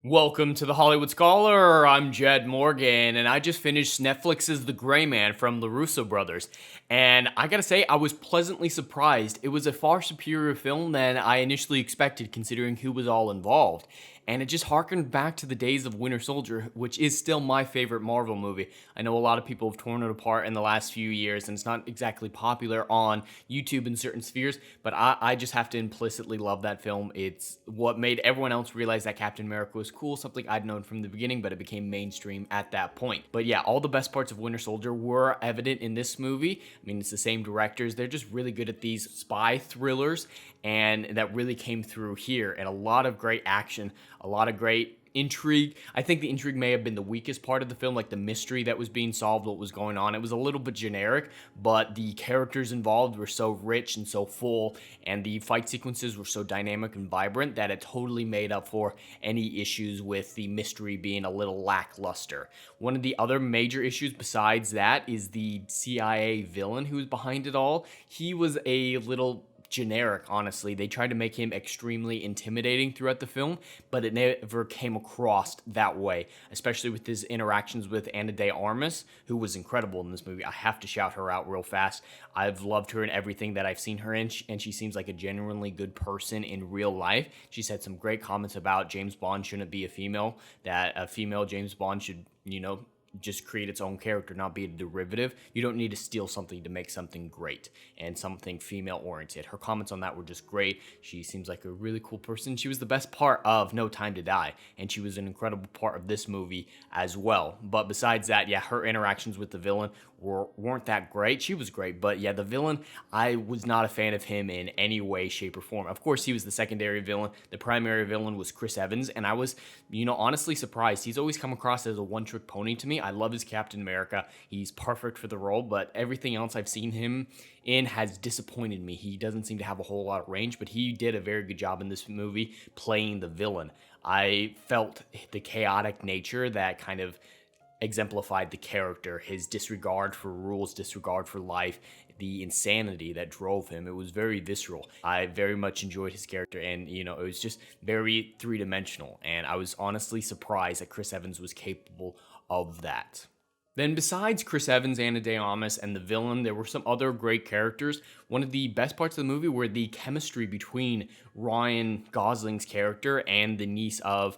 Welcome to the Hollywood Scholar. I'm Jed Morgan, and I just finished Netflix's The Gray Man from the Russo brothers. And I gotta say, I was pleasantly surprised. It was a far superior film than I initially expected, considering who was all involved. And it just harkened back to the days of Winter Soldier, which is still my favorite Marvel movie. I know a lot of people have torn it apart in the last few years, and it's not exactly popular on YouTube in certain spheres, but I just have to implicitly love that film. It's what made everyone else realize that Captain America was cool, something I'd known from the beginning, but it became mainstream at that point. But yeah, all the best parts of Winter Soldier were evident in this movie. I mean, it's the same directors. They're just really good at these spy thrillers, and that really came through here. And a lot of great action, a lot of great intrigue. I think the intrigue may have been the weakest part of the film, like the mystery that was being solved, what was going on. It was a little bit generic, but the characters involved were so rich and so full, and the fight sequences were so dynamic and vibrant that it totally made up for any issues with the mystery being a little lackluster. One of the other major issues besides that is the CIA villain who was behind it all. He was a little generic, honestly. They tried to make him extremely intimidating throughout the film, but it never came across that way, especially with his interactions with Ana de Armas, who was incredible in this movie. I have to shout her out real fast. I've loved her in everything that I've seen her in, and she seems like a genuinely good person in real life. She said some great comments about James Bond shouldn't be a female, that a female James Bond should, just create its own character, not be a derivative. You don't need to steal something to make something great and something female oriented. Her comments on that were just great. She seems like a really cool person. She was the best part of No Time to Die, and she was an incredible part of this movie as well. But besides that, yeah, her interactions with the villain weren't that great. She was great, but yeah, the villain, I was not a fan of him in any way, shape, or form. Of course, he was the secondary villain. The primary villain was Chris Evans, and I was, honestly surprised. He's always come across as a one-trick pony to me. I love his Captain America. He's perfect for the role, but everything else I've seen him in has disappointed me. He doesn't seem to have a whole lot of range, but he did a very good job in this movie playing the villain. I felt the chaotic nature that kind of exemplified the character, his disregard for rules, disregard for life, the insanity that drove him. It was very visceral. I very much enjoyed his character, and it was just very three-dimensional, and I was honestly surprised that Chris Evans was capable of that. Then besides Chris Evans, Ana de Armas, and the villain, there were some other great characters. One of the best parts of the movie were the chemistry between Ryan Gosling's character and the niece of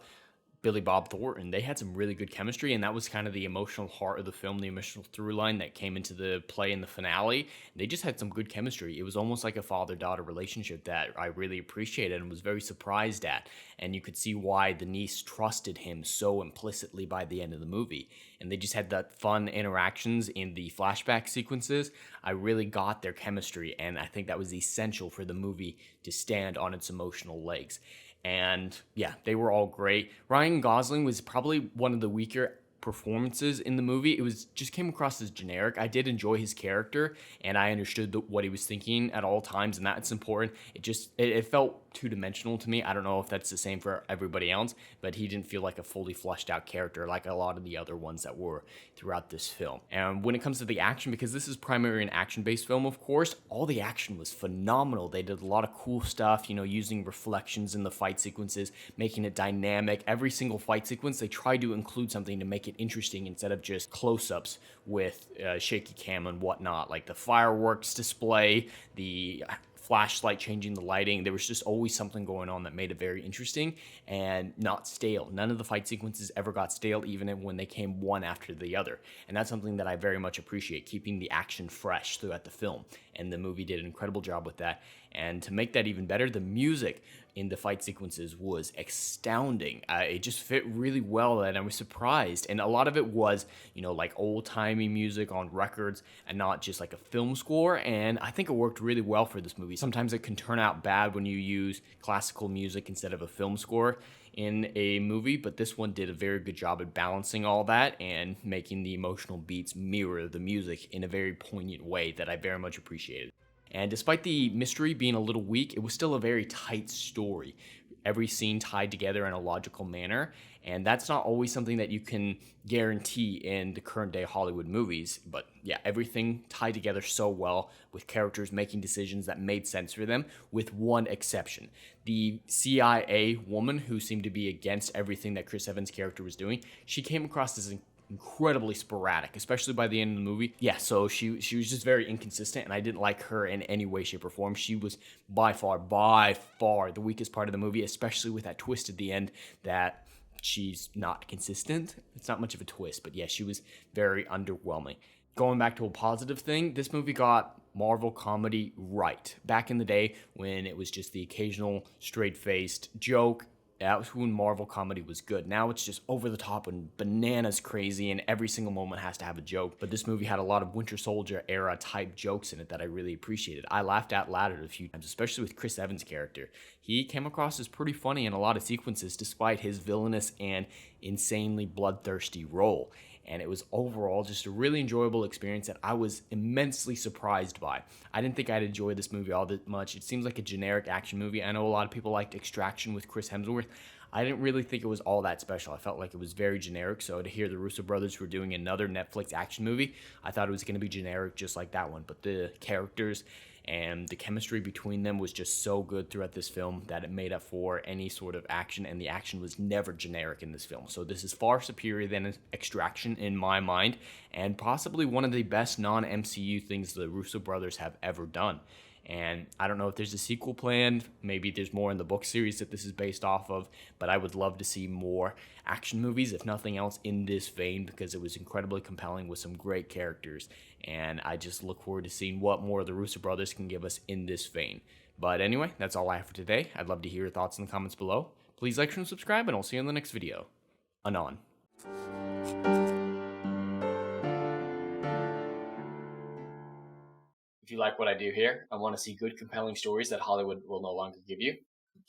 Billy Bob Thornton. They had some really good chemistry, and that was kind of the emotional heart of the film, the emotional through line that came into the play in the finale. They just had some good chemistry. It was almost like a father-daughter relationship that I really appreciated and was very surprised at, and you could see why the niece trusted him so implicitly by the end of the movie. And they just had that fun interactions in the flashback sequences. I really got their chemistry, and I think that was essential for the movie to stand on its emotional legs. And yeah, they were all great. Ryan Gosling was probably one of the weaker performances in the movie. It was just came across as generic. I did enjoy his character, and I understood what he was thinking at all times, and that's important. It felt two-dimensional to me. I don't know if that's the same for everybody else, but he didn't feel like a fully fleshed out character like a lot of the other ones that were throughout this film. And when it comes to the action, because this is primarily an action-based film, of course, all the action was phenomenal. They did a lot of cool stuff, using reflections in the fight sequences, making it dynamic. Every single fight sequence, they tried to include something to make it interesting instead of just close-ups with shaky cam and whatnot, like the fireworks display, the flashlight changing the lighting. There was just always something going on that made it very interesting and not stale. None of the fight sequences ever got stale, even when they came one after the other. And that's something that I very much appreciate, keeping the action fresh throughout the film. And the movie did an incredible job with that. And to make that even better, the music in the fight sequences was astounding. It just fit really well, and I was surprised. And a lot of it was, like old-timey music on records and not just like a film score. And I think it worked really well for this movie. Sometimes it can turn out bad when you use classical music instead of a film score in a movie, but this one did a very good job at balancing all that and making the emotional beats mirror the music in a very poignant way that I very much appreciated. And despite the mystery being a little weak, it was still a very tight story. every scene tied together in a logical manner. And that's not always something that you can guarantee in the current day Hollywood movies. But yeah, everything tied together so well, with characters making decisions that made sense for them, with one exception. The CIA woman who seemed to be against everything that Chris Evans' character was doing, she came across as incredibly sporadic, especially by the end of the movie. Yeah, so she was just very inconsistent, and I didn't like her in any way, shape, or form. She was by far the weakest part of the movie, especially with that twist at the end that she's not consistent. It's not much of a twist, but yeah, she was very underwhelming. Going back to a positive thing, this movie got Marvel comedy right. Back in the day when it was just the occasional straight-faced joke, that was when Marvel comedy was good. Now it's just over the top and bananas crazy, and every single moment has to have a joke. But this movie had a lot of Winter Soldier era type jokes in it that I really appreciated. I laughed out loud at a few times, especially with Chris Evans' character. He came across as pretty funny in a lot of sequences despite his villainous and insanely bloodthirsty role. And it was overall just a really enjoyable experience that I was immensely surprised by. I didn't think I'd enjoy this movie all that much. It seems like a generic action movie. I know a lot of people liked Extraction with Chris Hemsworth. I didn't really think it was all that special. I felt like it was very generic. So to hear the Russo brothers were doing another Netflix action movie, I thought it was going to be generic just like that one. But the characters and the chemistry between them was just so good throughout this film that it made up for any sort of action, and the action was never generic in this film. So this is far superior than Extraction in my mind, and possibly one of the best non-MCU things the Russo brothers have ever done. And I don't know if there's a sequel planned. Maybe there's more in the book series that this is based off of, but I would love to see more action movies, if nothing else, in this vein, because it was incredibly compelling with some great characters. And I just look forward to seeing what more the Russo brothers can give us in this vein. But anyway, that's all I have for today. I'd love to hear your thoughts in the comments below. Please like, share, and subscribe, and I'll see you in the next video. Anon. If you like what I do here and want to see good, compelling stories that Hollywood will no longer give you,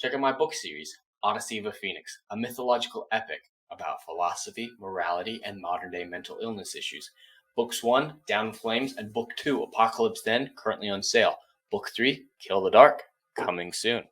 check out my book series, Odyssey of a Phoenix, a mythological epic about philosophy, morality, and modern-day mental illness issues. Books 1, Down in Flames, and Book 2, Apocalypse Then, currently on sale. Book 3, Kill the Dark, coming soon.